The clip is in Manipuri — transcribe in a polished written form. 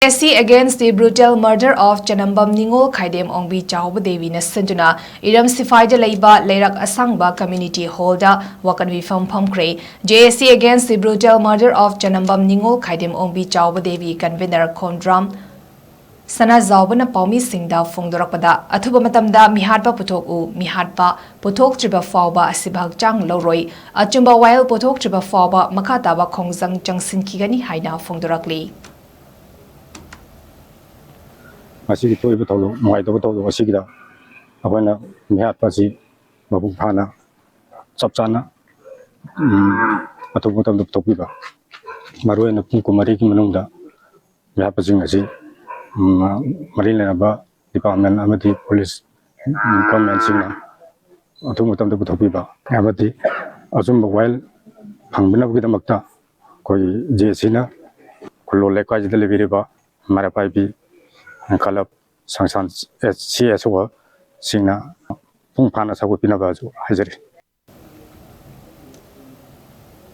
JSC against the brutal murder of Chanambam Ningol Khaidem Ongbi Chaoba Devi na Sinduna Lramsiphai LEIBA LEIRAK ASHANGBA Community Hall da WAKAT PHAMKHRE JSC against the brutal murder of Chanambam Ningol Khaidem Ongbi Chaoba Devi convener Khondram Sana Zaubana Paumi Singda Fongdorakpada Athuba Matamda Mihatpa Putok Mihatpa Putok Triba Fauba Asibhag Chang Loroi Achumba While Putok Triba Fauba Makataba Khongzang Jangsin Kigani Haina Fongdorakli Masih itu ibu tahu, mulai tahu masih kita apa nak melihat pasti babuk pana, sabcana, atau kita untuk topi bah, maru yang pun kumari kita menunda, melihat pasti ngasih, mari lena bah department amati polis, komen singna, atau kita untuk topi bah, amati, asum bawail, hangbina kita makta, koi jesina, kalau lekaj itu lebih riba, mara pai kalau sang-sang CS singna pun panas aku pindah baju hajar.